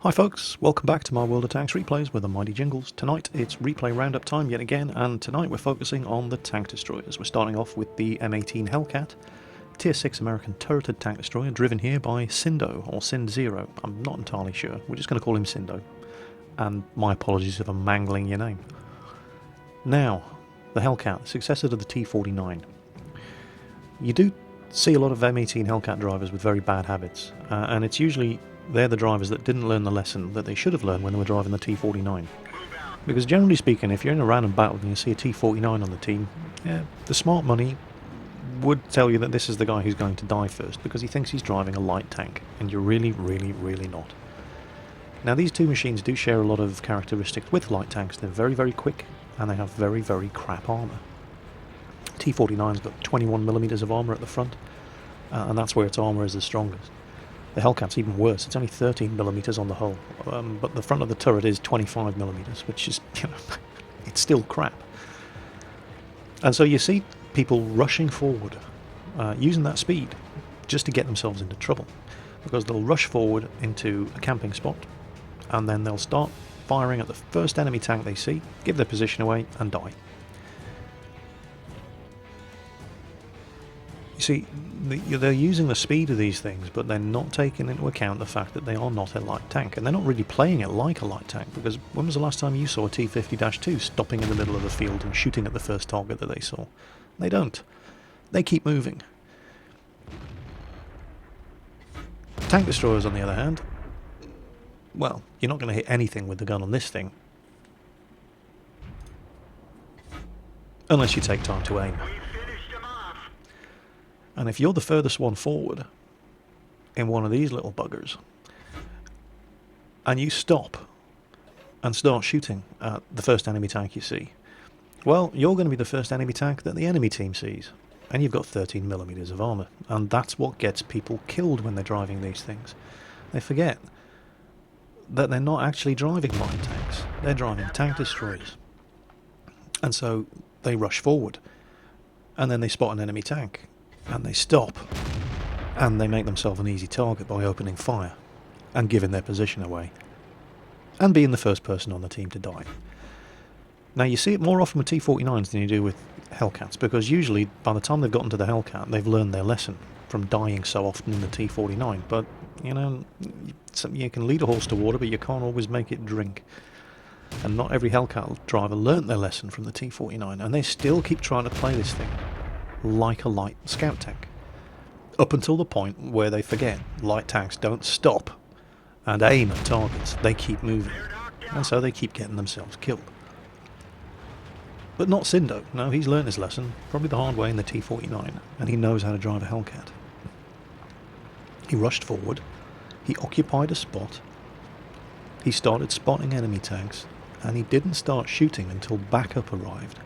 Hi folks, welcome back to my World of Tanks replays with the mighty Jingles. Tonight it's replay roundup time yet again, and tonight we're focusing on the tank destroyers. We're starting off with the M18 Hellcat, Tier 6 American turreted tank destroyer, driven here by Sindo, or Sind0. I'm not entirely sure, we're just going to call him Sindo. And my apologies if I'm mangling your name. Now, the Hellcat, successor to the T49. You do see a lot of M18 Hellcat drivers with very bad habits, and it's usually they're the drivers that didn't learn the lesson that they should have learned when they were driving the T49. Because generally speaking, if you're in a random battle and you see a T49 on the team, yeah, the smart money would tell you that this is the guy who's going to die first, because he thinks he's driving a light tank, and you're really, really, really not. Now these two machines do share a lot of characteristics with light tanks. They're very, very quick, and they have very, very crap armour. T49's got 21mm of armour at the front, and that's where its armour is the strongest. The Hellcat's even worse, it's only 13mm on the hull, but the front of the turret is 25mm, which is, you know, it's still crap. And so you see people rushing forward, using that speed, just to get themselves into trouble. Because they'll rush forward into a camping spot, and then they'll start firing at the first enemy tank they see, give their position away, and die. You see, they're using the speed of these things, but they're not taking into account the fact that they are not a light tank, and they're not really playing it like a light tank, because when was the last time you saw a T-50-2 stopping in the middle of the field and shooting at the first target that they saw? They don't. They keep moving. Tank destroyers, on the other hand, well, you're not going to hit anything with the gun on this thing, unless you take time to aim. And if you're the furthest one forward in one of these little buggers, and you stop and start shooting at the first enemy tank you see, well, you're going to be the first enemy tank that the enemy team sees. And you've got 13mm of armour. And that's what gets people killed when they're driving these things. They forget that they're not actually driving light tanks. They're driving tank destroyers. And so they rush forward. And then they spot an enemy tank. And they stop, and they make themselves an easy target by opening fire and giving their position away and being the first person on the team to die. Now you see it more often with T49s than you do with Hellcats, because usually by the time they've gotten to the Hellcat they've learned their lesson from dying so often in the T49, but you know, you can lead a horse to water but you can't always make it drink. And not every Hellcat driver learnt their lesson from the T49, and they still keep trying to play this thing like a light scout tank, up until the point where they forget light tanks don't stop and aim at targets, they keep moving, and so they keep getting themselves killed. But not Sindo. No, he's learnt his lesson, probably the hard way in the T49, and he knows how to drive a Hellcat. He rushed forward, he occupied a spot, he started spotting enemy tanks, and he didn't start shooting until backup arrived.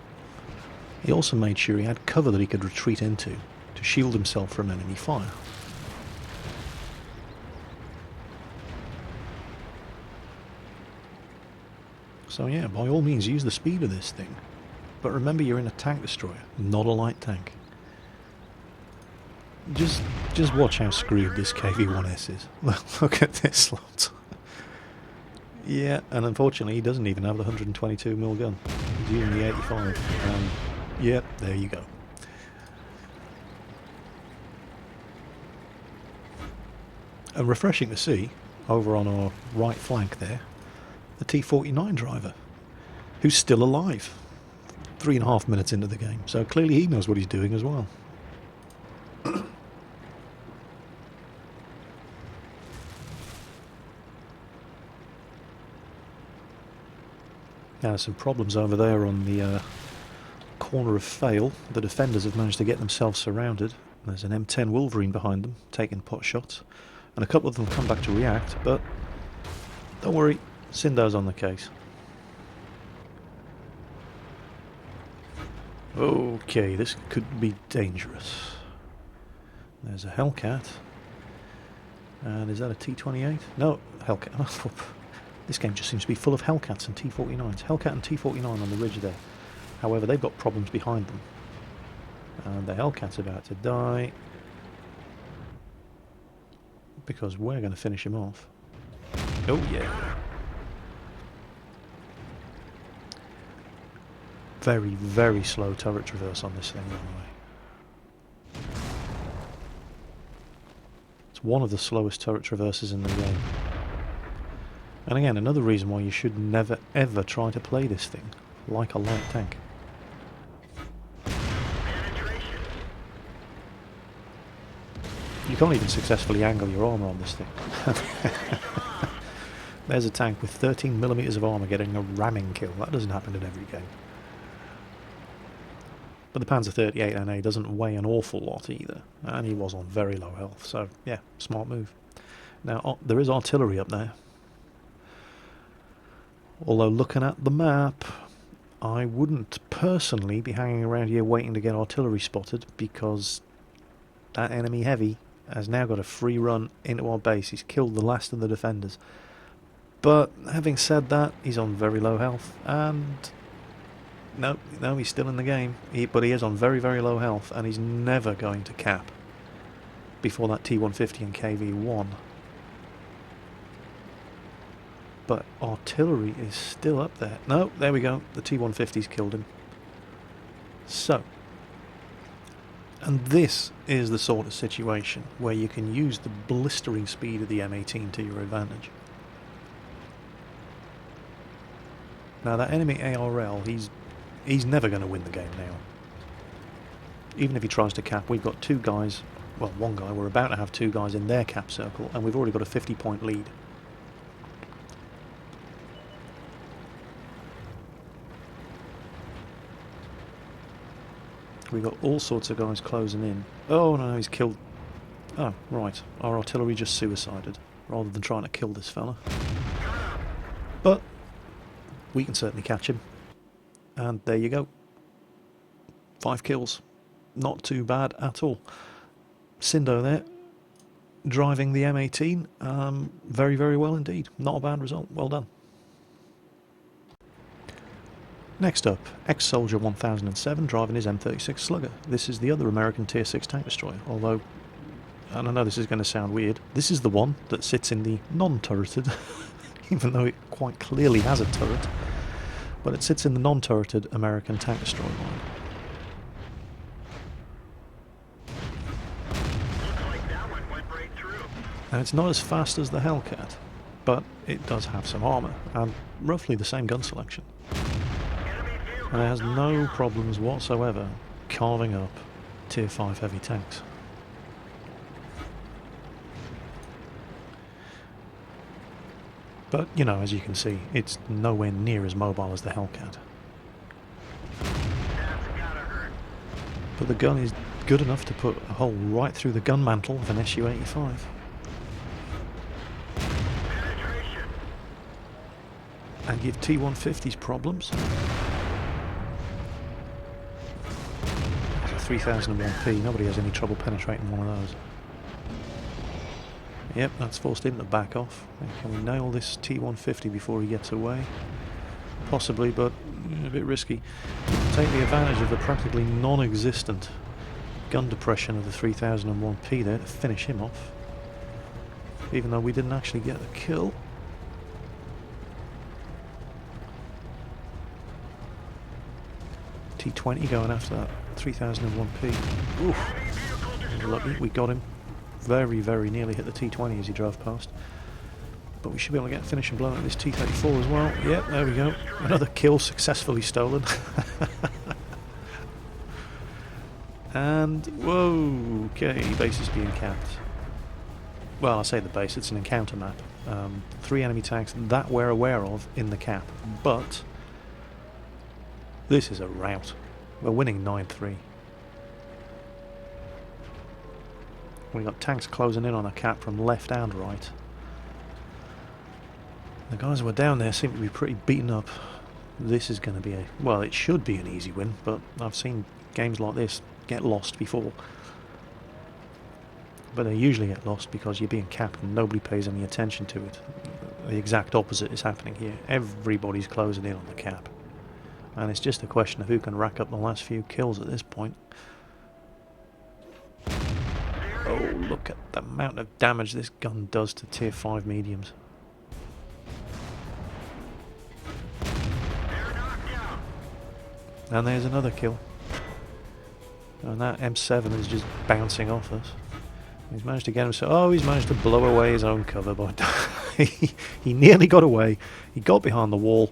He also made sure he had cover that he could retreat into to shield himself from enemy fire. So yeah, by all means use the speed of this thing, but remember you're in a tank destroyer, not a light tank. Just watch how screwed this KV-1S is. Look at this lot. Yeah, and unfortunately he doesn't even have the 122mm gun. He's using the 85. Yep, there you go. And refreshing to see, over on our right flank there, the T49 driver, who's still alive, 3.5 minutes into the game, so clearly he knows what he's doing as well. Now some problems over there on the corner of Fail. The defenders have managed to get themselves surrounded. There's an M10 Wolverine behind them, taking pot shots, and a couple of them come back to react, but don't worry, Sindo's on the case. Okay, this could be dangerous. There's a Hellcat, and is that a T28? No, Hellcat. This game just seems to be full of Hellcats and T49s. Hellcat and T49 on the ridge there. However, they've got problems behind them. And the Hellcat's about to die, because we're going to finish him off. Oh yeah. Very, very slow turret traverse on this thing, by the way. It's one of the slowest turret traverses in the game. And again, another reason why you should never ever try to play this thing like a light tank. You can't even successfully angle your armour on this thing. There's a tank with 13mm of armour getting a ramming kill. That doesn't happen in every game. But the Panzer 38 NA doesn't weigh an awful lot either, and he was on very low health, so yeah, smart move. Now, there is artillery up there. Although looking at the map, I wouldn't personally be hanging around here waiting to get artillery spotted, because that enemy heavy has now got a free run into our base. He's killed the last of the defenders. But having said that, he's on very low health, and no, he's still in the game. But he is on very, very low health, and he's never going to cap before that T-150 and KV-1. But artillery is still up there. No, there we go. The T-150's killed him. So, and this is the sort of situation where you can use the blistering speed of the M18 to your advantage. Now that enemy ARL, he's never going to win the game now. Even if he tries to cap, we've got two guys, well, one guy, we're about to have two guys in their cap circle, and we've already got a 50-point lead. We've got all sorts of guys closing in. Oh no, he's killed. Oh, right. Our artillery just suicided, rather than trying to kill this fella. But we can certainly catch him. And there you go. 5 kills. Not too bad at all. Sindo there, driving the M18. Very, very well indeed. Not a bad result. Well done. Next up, ex-Soldier 1007 driving his M36 Slugger. This is the other American Tier 6 tank destroyer, although, and I know this is going to sound weird, this is the one that sits in the non-turreted, even though it quite clearly has a turret, but it sits in the non-turreted American tank destroyer line. Now it's not as fast as the Hellcat, but it does have some armour, and roughly the same gun selection. And it has no problems whatsoever carving up Tier 5 heavy tanks. But, you know, as you can see, it's nowhere near as mobile as the Hellcat. But the gun is good enough to put a hole right through the gun mantle of an Su-85. And give T-150s problems. 3001P, nobody has any trouble penetrating one of those. Yep, that's forced him to back off. Can we nail this T-150 before he gets away? Possibly, but a bit risky. Take the advantage of the practically non-existent gun depression of the 3001P there to finish him off. Even though we didn't actually get the kill. T-20 going after that 3001P. Oof. Lucky, we got him. Very, very nearly hit the T-20 as he drove past. But we should be able to get finishing blow at this T-34 as well. Yep, there we go. Another kill successfully stolen. And, whoa, okay, base is being capped. Well, I say the base, it's an encounter map. 3 enemy tanks that we're aware of in the cap. But this is a rout. We're winning 9-3. We've got tanks closing in on the cap from left and right. The guys who are down there seem to be pretty beaten up. This is going to be a... well, it should be an easy win, but I've seen games like this get lost before. But they usually get lost because you're being capped and nobody pays any attention to it. The exact opposite is happening here. Everybody's closing in on the cap. And it's just a question of who can rack up the last few kills at this point. Oh, look at the amount of damage this gun does to Tier 5 mediums. And there's another kill. And that M7 is just bouncing off us. He's managed to get himself... Oh, he's managed to blow away his own cover, but he nearly got away. He got behind the wall.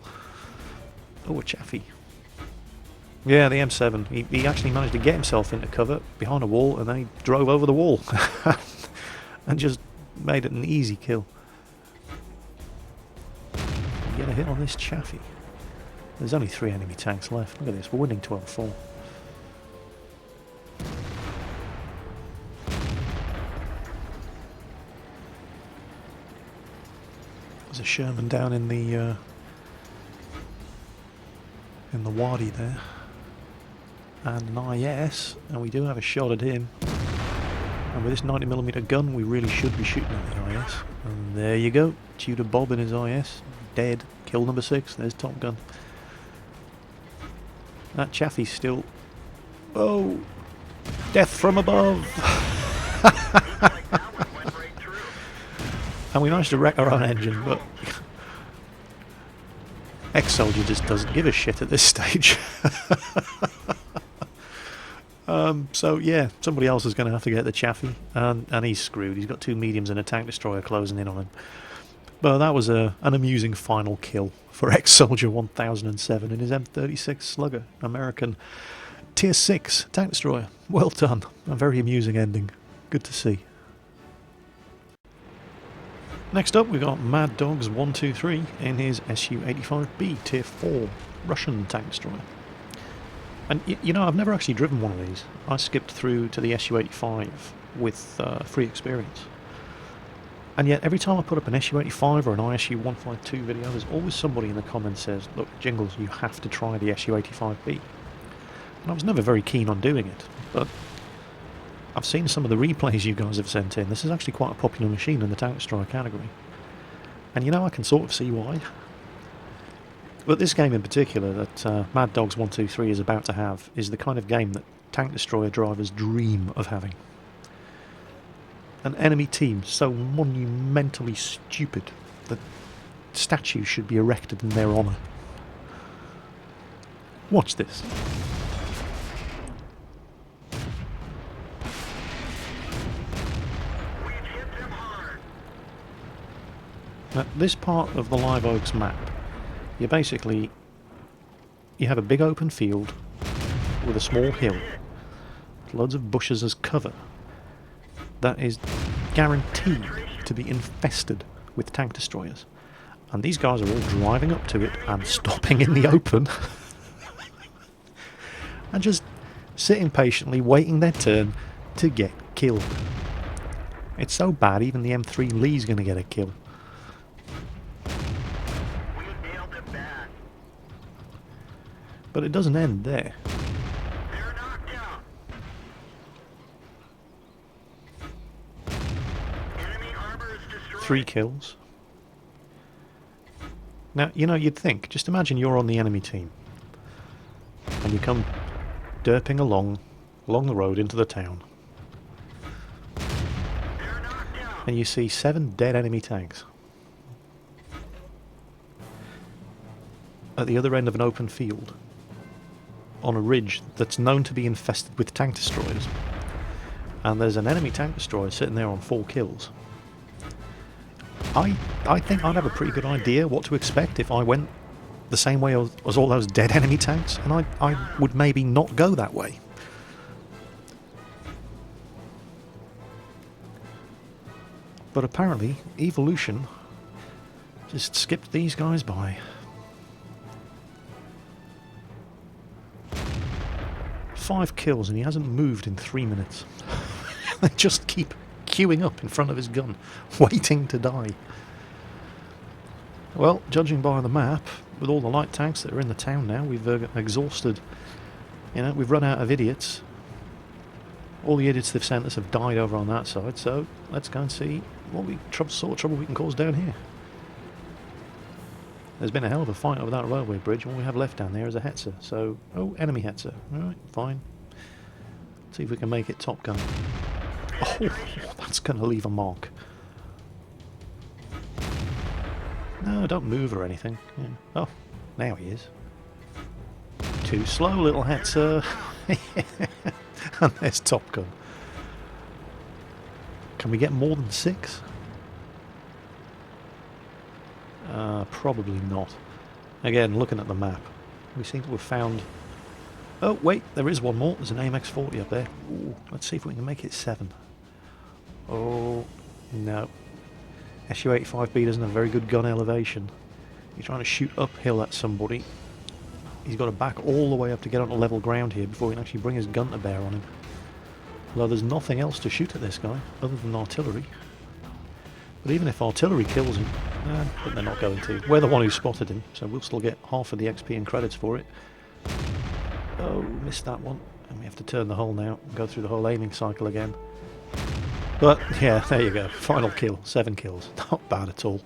Oh, a chaffee. Yeah, the M7. He actually managed to get himself into cover behind a wall, and then he drove over the wall. And just made it an easy kill. Get a hit on this chaffee. There's only 3 enemy tanks left. Look at this, we're winning 12-4. There's a Sherman down in the wadi there, and an IS, and we do have a shot at him. And with this 90mm gun, we really should be shooting at the IS. And there you go, Tudor Bob in his IS, dead. Kill number 6. There's Top Gun. That chaffee's still... Oh! Death from above! And we managed to wreck our own engine, but... Ex-Soldier just doesn't give a shit at this stage. So yeah, somebody else is going to have to get the chaffee, and he's screwed. He's got 2 mediums and a tank destroyer closing in on him. But that was an amusing final kill for Ex-Soldier 1007 in his M36 Slugger, American Tier 6 tank destroyer. Well done. A very amusing ending. Good to see. Next up we've got Mad Dogs 123 in his Su-85B Tier 4 Russian tank destroyer. And you know, I've never actually driven one of these. I skipped through to the Su-85 with free experience. And yet every time I put up an Su-85 or an ISU-152 video, there's always somebody in the comments says, look, Jingles, you have to try the Su-85B. And I was never very keen on doing it, but I've seen some of the replays you guys have sent in. This is actually quite a popular machine in the tank destroyer category. And you know, I can sort of see why. But this game in particular that Mad Dogs 123 is about to have is the kind of game that tank destroyer drivers dream of having. An enemy team so monumentally stupid that statues should be erected in their honour. Watch this. Now, this part of the Live Oaks map, you have a big open field with a small hill, loads of bushes as cover, that is guaranteed to be infested with tank destroyers. And these guys are all driving up to it and stopping in the open and just sitting patiently waiting their turn to get killed. It's so bad even the M3 Lee's going to get a kill. But it doesn't end there. 3 kills. Now, you know, you'd think, just imagine you're on the enemy team and you come derping along the road into the town and you see 7 dead enemy tanks at the other end of an open field on a ridge that's known to be infested with tank destroyers, and there's an enemy tank destroyer sitting there on 4 kills. I think I'd have a pretty good idea what to expect if I went the same way as all those dead enemy tanks, and I would maybe not go that way. But apparently, evolution just skipped these guys by. 5 kills and he hasn't moved in 3 minutes. They just keep queuing up in front of his gun, waiting to die. Well, judging by the map, with all the light tanks that are in the town now, we've exhausted, you know, we've run out of idiots. All the idiots they've sent us have died over on that side, so let's go and see what sort of trouble we can cause down here. There's been a hell of a fight over that railway bridge, and all we have left down there is a Hetzer, so... Oh, enemy Hetzer. Alright, fine. Let's see if we can make it Top Gun. Oh, that's going to leave a mark. No, don't move or anything. Yeah. Oh, now he is. too slow, little hetzer. And there's Top Gun. Can we get more than 6? Probably not. Again, looking at the map, we seem to have found... Oh, wait, there is one more. There's an AMX-40 up there. Ooh, let's see if we can make it 7. Oh, no. Su-85B doesn't have very good gun elevation. You're trying to shoot uphill at somebody. He's got to back all the way up to get onto level ground here before he can actually bring his gun to bear on him. Although there's nothing else to shoot at this guy other than artillery. But even if artillery kills him, but they're not going to. We're the one who spotted him, so we'll still get half of the XP and credits for it. Oh, missed that one. And we have to turn the hull now and go through the whole aiming cycle again. But, yeah, there you go. Final kill. 7 kills. Not bad at all.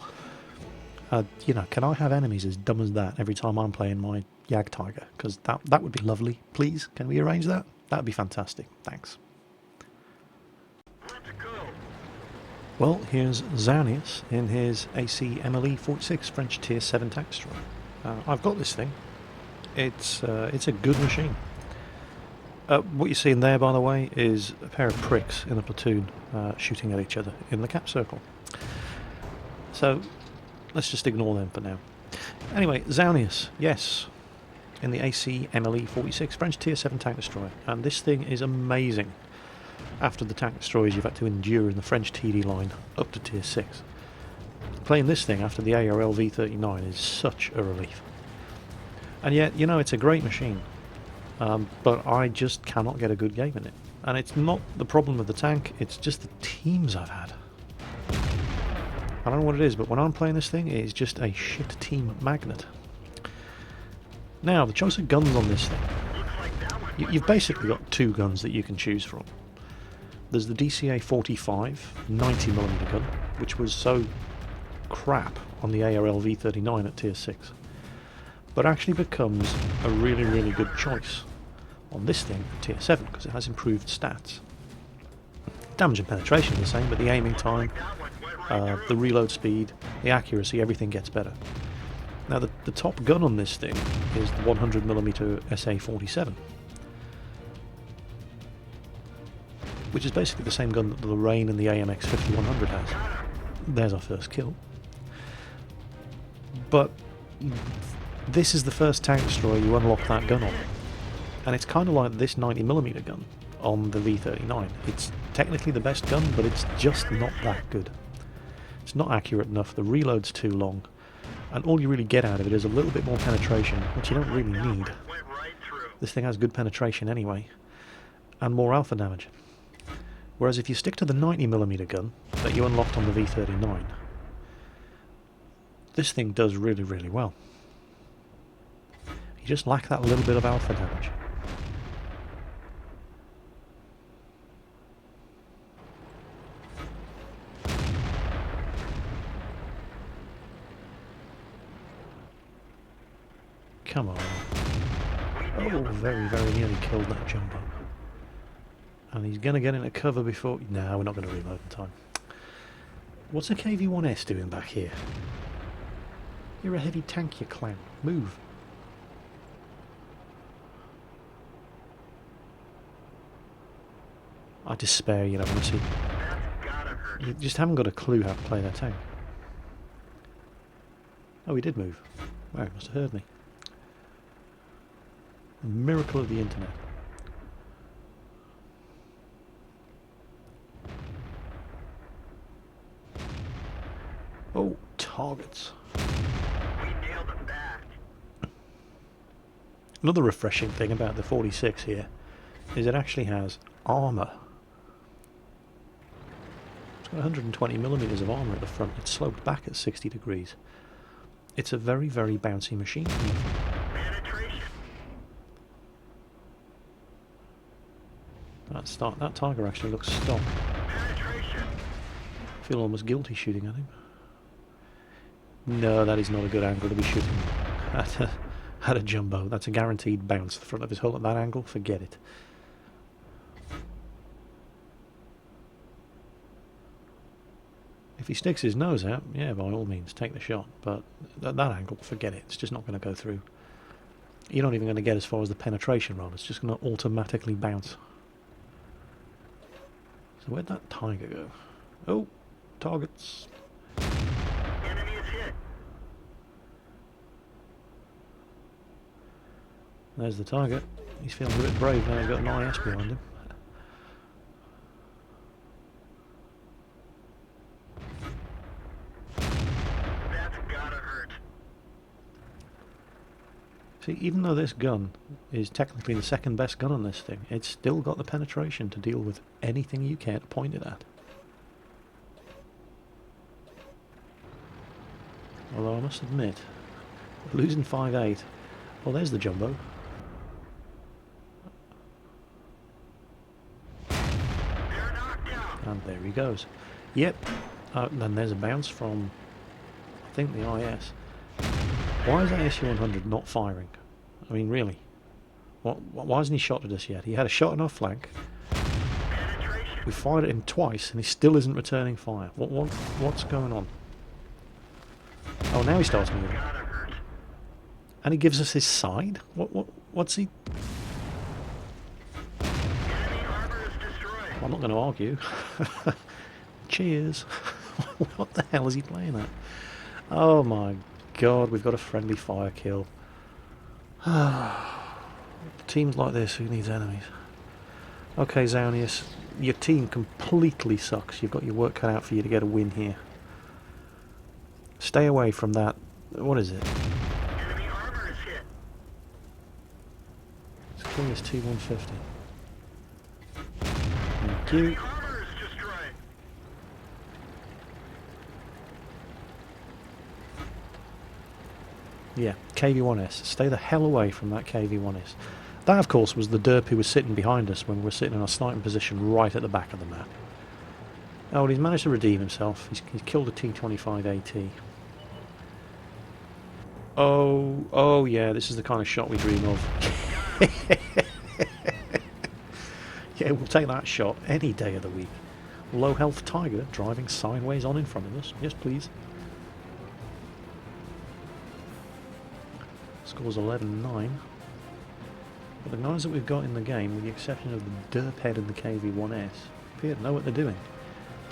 You know, can I have enemies as dumb as that every time I'm playing my Jag Tiger? Because that would be lovely. Please, can we arrange that? That would be fantastic. Thanks. Well, here's Zaunius in his AC MLE-46 French Tier 7 tank destroyer. I've got this thing. It's a good machine. What you're seeing there, by the way, is a pair of pricks in a platoon shooting at each other in the cap circle. So, let's just ignore them for now. Anyway, Zaunius, yes, in the AC MLE-46 French Tier 7 tank destroyer. And this thing is amazing. After the tank destroyers you've had to endure in the French TD line up to Tier 6. Playing this thing after the ARL V39 is such a relief. And yet, you know, it's a great machine. But I just cannot get a good game in it. And it's not the problem of the tank, it's just the teams I've had. I don't know what it is, but when I'm playing this thing, it is just a shit team magnet. Now, the choice of guns on this thing. You've basically got 2 guns that you can choose from. There's the DCA-45 90mm gun, which was so crap on the ARL V39 at Tier 6, but actually becomes a really, really good choice on this thing at Tier 7 because it has improved stats. Damage and penetration are the same, but the aiming time, the reload speed, the accuracy, everything gets better. Now the top gun on this thing is the 100mm SA-47, which is basically the same gun that the Lorraine and the AMX-5100 has. There's our first kill. But this is the first tank destroyer you unlock that gun on. And it's kind of like this 90mm gun on the V39. It's technically the best gun, but it's just not that good. It's not accurate enough, the reload's too long, and all you really get out of it is a little bit more penetration, which you don't really need. This thing has good penetration anyway, and more alpha damage. Whereas if you stick to the 90mm gun that you unlocked on the V39, this thing does really, really well. You just lack that little bit of alpha damage. Come on. Oh, very, very nearly killed that jumbo. And he's going to get into cover before... No, we're not going to reload in time. What's a KV-1S doing back here? You're a heavy tank, you clown. Move. I despair, you know, honestly. You just haven't got a clue how to play that tank. Oh, he did move. Wow, he must have heard me. A miracle of the internet. Oh, targets. Another refreshing thing about the 46 here is it actually has armour. It's got 120mm of armour at the front. It's sloped back at 60 degrees. It's a very, very bouncy machine from the front. That Tiger actually looks stock. I feel almost guilty shooting at him. No, that is not a good angle to be shooting at a jumbo. That's a guaranteed bounce. The front of his hull at that angle, forget it. If he sticks his nose out, yeah, by all means, take the shot. But at that angle, forget it. It's just not going to go through. you're not even going to get as far as the penetration roll. It's just going to automatically bounce. So where'd that Tiger go? Oh, targets. Enemy is hit. There's the target. He's feeling a bit brave now he's got an IS behind him. That's gotta hurt. See, even though this gun is technically the second best gun on this thing, it's still got the penetration to deal with anything you care to point it at. Although I must admit, losing 5.8. Well, there's the jumbo. They're knocked down. And there he goes. Yep. Then there's a bounce from, I think, the IS. Why is that SU-100 not firing? I mean, really? Why hasn't he shot at us yet? He had a shot in our flank. Penetration. We fired at him twice, and he still isn't returning fire. What's going on? Oh, now he starts moving. Gotta hurt. And he gives us his side? What's he... Enemy armor is destroyed. I'm not going to argue. Cheers. What the hell is he playing at? Oh my god, we've got a friendly fire kill. Teams like this, who needs enemies? Okay, Zaunius, your team completely sucks. You've got your work cut out for you to get a win here. Stay away from that. What is it? Enemy armor is hit. Let's kill this T-150. Thank you. Enemy armor is destroyed. Yeah, KV-1S. Stay the hell away from that KV-1S. That, of course, was the derp who was sitting behind us when we were sitting in our sniping position right at the back of the map. Oh, well, he's managed to redeem himself. He's killed a T-25 AT. Oh yeah, this is the kind of shot we dream of. Yeah, we'll take that shot any day of the week. Low health Tiger driving sideways on in front of us. Yes, please. Scores 11-9. But the guys that we've got in the game, with the exception of the derp head and the KV-1S, appear to know what they're doing.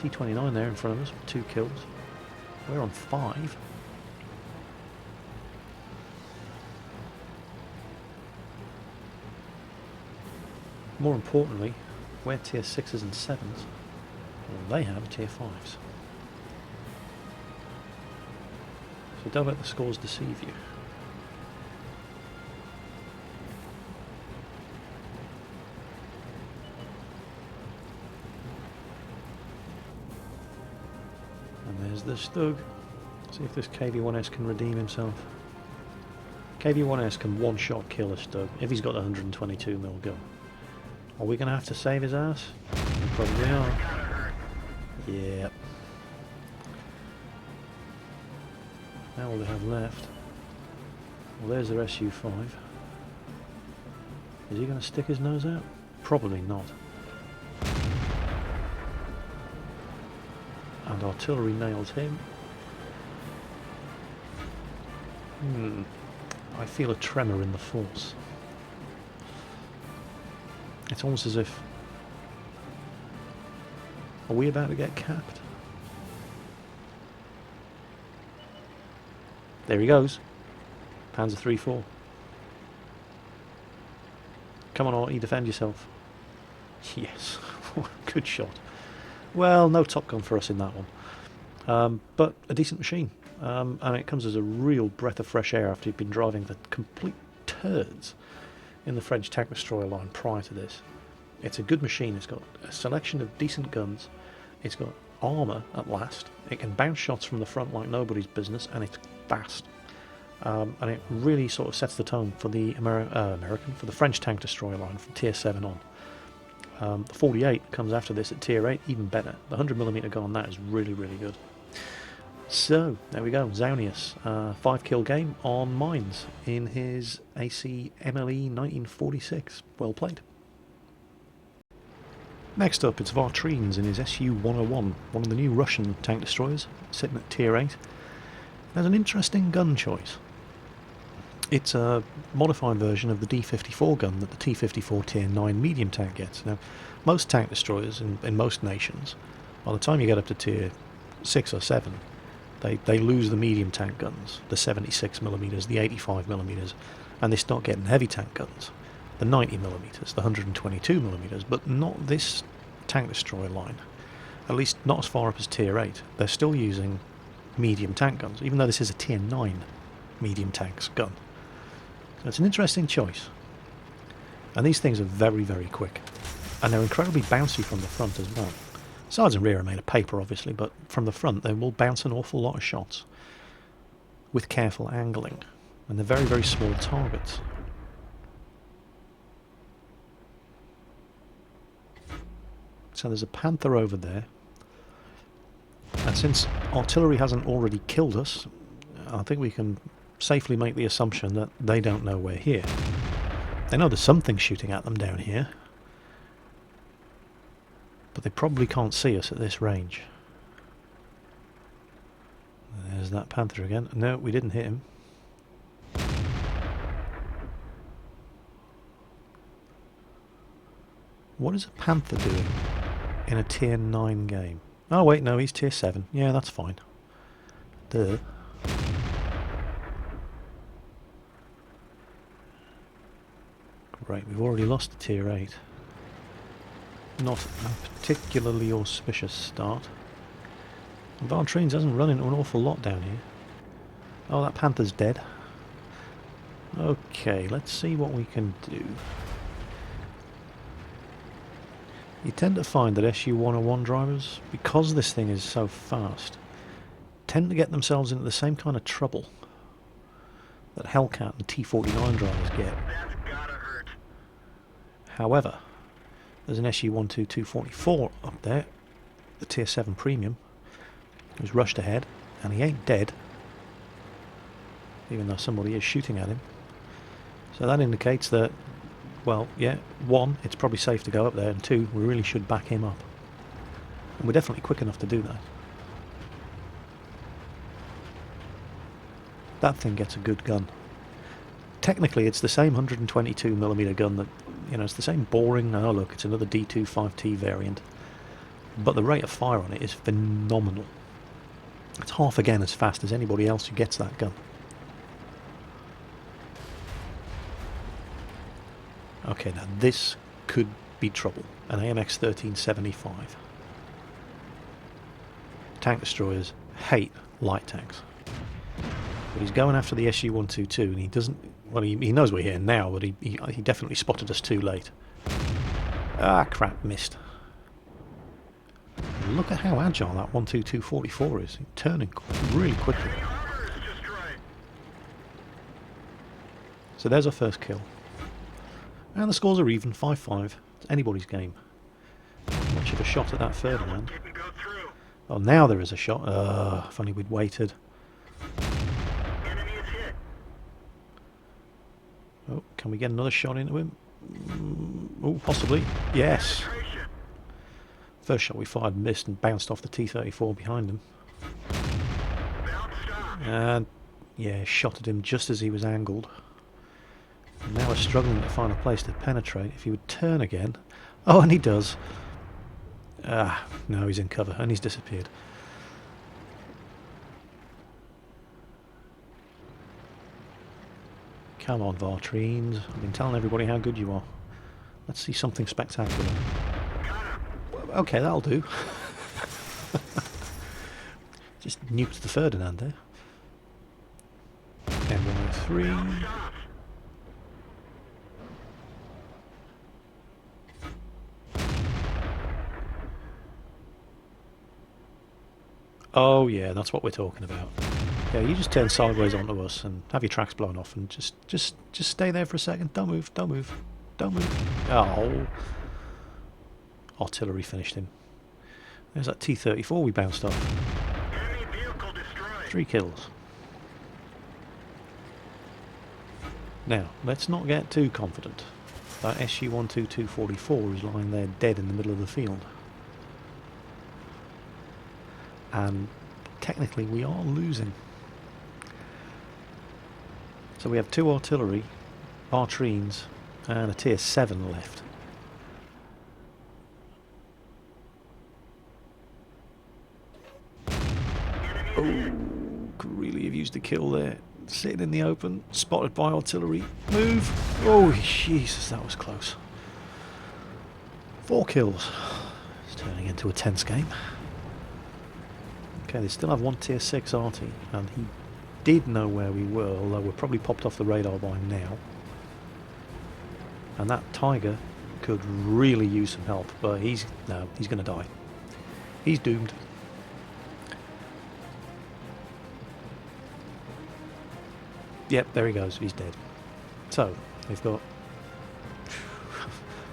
T-29 there in front of us with 2 kills. We're on 5. More importantly, we're tier 6s and 7s, and they have tier 5s. So don't let the scores deceive you. And there's the Stug. See if this KV-1S can redeem himself. KV-1S can one-shot kill a Stug if he's got a 122mm gun. Are we going to have to save his ass? We probably are. Yep. Now all they have left. Well, there's their SU-5. Is he going to stick his nose out? Probably not. And artillery nails him. I feel a tremor in the force. It's almost as if... Are we about to get capped? There he goes. Panzer 3-4. Come on, Artie, defend yourself. Yes. Good shot. Well, no Top Gun for us in that one. But a decent machine. And it comes as a real breath of fresh air after you've been driving the complete turds in the French tank destroyer line prior to this. It's a good machine. It's got a selection of decent guns. It's got armour at last. It can bounce shots from the front like nobody's business, and it's fast. And it really sort of sets the tone for the for the French tank destroyer line from tier 7 on. The 48 comes after this at tier 8, even better. The 100mm gun on that is really, really good. So, there we go, Zaunius, 5-kill game on mines in his AC MLE 1946. Well played. Next up, it's Vartrines in his SU-101, one of the new Russian tank destroyers, sitting at tier 8. There's an interesting gun choice. It's a modified version of the D-54 gun that the T-54 Tier 9 medium tank gets. Now, most tank destroyers in most nations, by the time you get up to Tier 6 or 7, they lose the medium tank guns, the 76mm, the 85mm, and they start getting heavy tank guns, the 90mm, the 122mm, but not this tank destroyer line. At least not as far up as Tier 8. They're still using medium tank guns, even though this is a Tier 9 medium tanks gun. So it's an interesting choice. And these things are very, very quick. And they're incredibly bouncy from the front as well. Sides and rear are made of paper, obviously, but from the front they will bounce an awful lot of shots with careful angling. And they're very, very small targets. So there's a Panther over there. And since artillery hasn't already killed us, I think we can safely make the assumption that they don't know we're here. They know there's something shooting at them down here, but they probably can't see us at this range. There's that Panther again. No, we didn't hit him. What is a Panther doing in a Tier 9 game? Oh wait, no, he's Tier 7. Yeah, that's fine. Duh. Great, we've already lost the Tier 8. Not a particularly auspicious start. Vartrines hasn't run into an awful lot down here. Oh, that Panther's dead. Okay, let's see what we can do. You tend to find that SU-101 drivers, because this thing is so fast, tend to get themselves into the same kind of trouble that Hellcat and T-49 drivers get. That's gotta hurt. However, there's an SU-12244 up there, the Tier 7 Premium, who's rushed ahead, and he ain't dead, even though somebody is shooting at him. So that indicates that, well, yeah, one, it's probably safe to go up there, and two, we really should back him up. And we're definitely quick enough to do that. That thing gets a good gun. Technically, it's the same 122mm gun that, you know, it's the same boring, oh look, it's another D25T variant. But the rate of fire on it is phenomenal. It's half again as fast as anybody else who gets that gun. Okay, now this could be trouble. An AMX 1375. Tank destroyers hate light tanks. But he's going after the SU-122 and he doesn't... Well, he knows we're here now, but he definitely spotted us too late. Ah, crap, missed. Look at how agile that 12244 is. He's turning really quickly. So there's our first kill. And the scores are even, 5-5. It's anybody's game. Not much of a shot at that third man. Oh, now there is a shot. If only we'd waited. Oh, can we get another shot into him? Oh, possibly. Yes. First shot we fired missed and bounced off the T-34 behind him. And yeah, shot at him just as he was angled. And now we're struggling to find a place to penetrate. If he would turn again... Oh, and he does. Ah, no, he's in cover and he's disappeared. Come on, Vartrines. I've been telling everybody how good you are. Let's see something spectacular. Okay, that'll do. Just nuked the Ferdinand there. M103. Oh yeah, that's what we're talking about. Yeah, you just turn sideways onto us and have your tracks blown off and just stay there for a second. Don't move, don't move, don't move. Oh. Artillery finished him. There's that T-34 we bounced off. 3 kills. Now, let's not get too confident. That SU-12244 is lying there dead in the middle of the field. And technically we are losing. So we have 2 artillery, Artrines, and a tier 7 left. Oh, could really have used a kill there. Sitting in the open, spotted by artillery. Move! Oh, Jesus, that was close. 4 kills. It's turning into a tense game. Okay, they still have 1 tier 6 arty, and he did know where we were, although we're probably popped off the radar by now. And that Tiger could really use some help, but he's going to die. He's doomed. Yep, there he goes, he's dead. So, they've got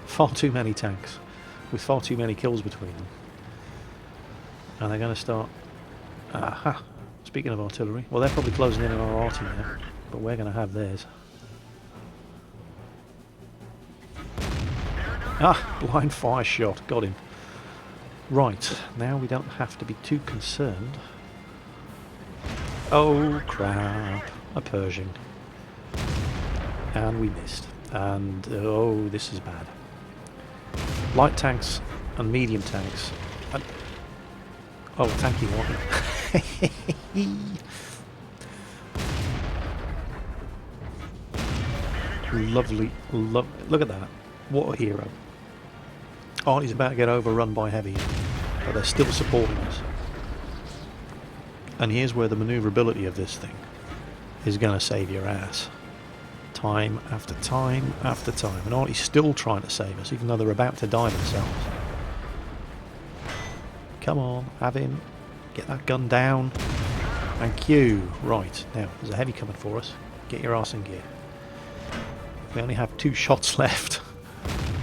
far too many tanks, with far too many kills between them. And they're going to start... Aha! Speaking of artillery, well, they're probably closing in on our arty now, but we're going to have theirs. Ah! Blind fire shot, got him. Right, now we don't have to be too concerned. Oh, crap. A Pershing. And we missed. And, oh, this is bad. Light tanks and medium tanks. And, oh, thank you, Morgan. Lovely, look at that. What a hero. Oh, he's about to get overrun by heavies, but they're still supporting us. And here's where the maneuverability of this thing is going to save your ass. Time after time after time. And Artie's still trying to save us, even though they're about to die themselves. Come on, have him. Get that gun down. Thank you. Right, now, there's a heavy coming for us. Get your arse in gear. We only have 2 shots left.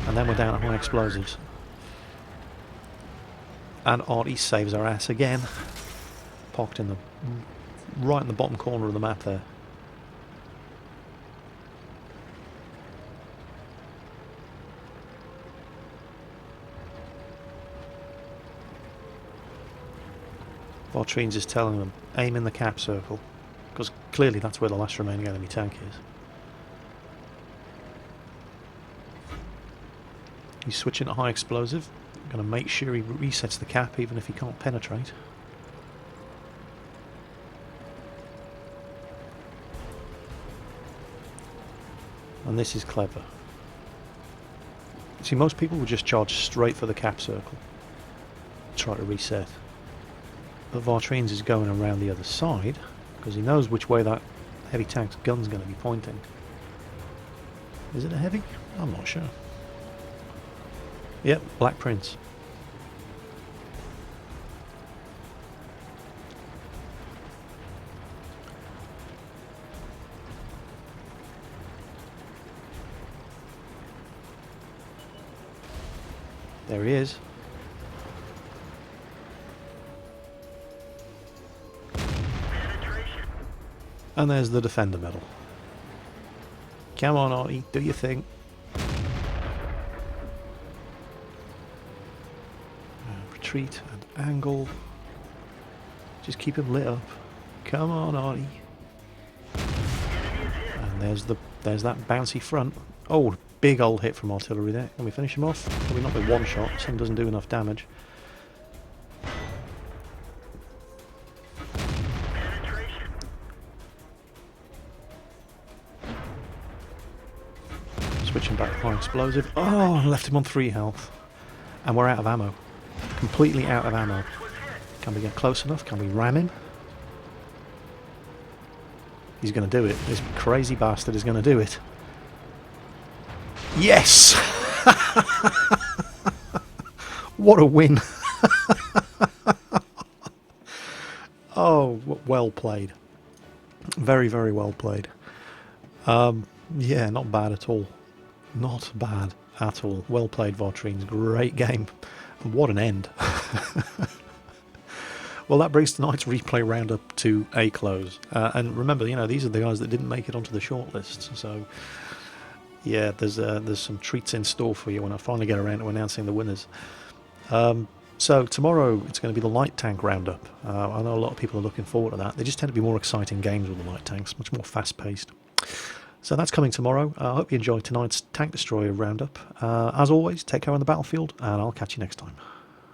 And then we're down at high explosives. And Artie saves our ass again. Parked in the... right in the bottom corner of the map there. Vartrines is telling them, aim in the cap circle, because clearly that's where the last remaining enemy tank is. He's switching to high explosive, going to make sure he resets the cap even if he can't penetrate. And this is clever. See, most people would just charge straight for the cap circle, try to reset. But Vartrines is going around the other side because he knows which way that heavy tank's gun's going to be pointing. Is it a heavy? I'm not sure. Yep, Black Prince. There he is. And there's the Defender medal. Come on, Artie, do your thing. Retreat and angle. Just keep him lit up. Come on, Artie. And there's that bouncy front. Oh, big old hit from artillery there. Can we finish him off? Probably not with 1 shot. Some doesn't do enough damage. Switching back to high explosive. Oh, left him on 3 health. And we're out of ammo. Completely out of ammo. Can we get close enough? Can we ram him? He's going to do it. This crazy bastard is going to do it. Yes! What a win. Oh, well played. Very, very well played. Yeah, not bad at all. Not bad at all. Well played, Vartrines. Great game. And what an end. Well, that brings tonight's replay roundup to a close. And remember, you know, these are the guys that didn't make it onto the shortlist. So, yeah, there's some treats in store for you when I finally get around to announcing the winners. So tomorrow it's going to be the light tank roundup. I know a lot of people are looking forward to that. They just tend to be more exciting games with the light tanks, much more fast-paced. So that's coming tomorrow. I hope you enjoyed tonight's Tank Destroyer Roundup. As always, take care on the battlefield, and I'll catch you next time.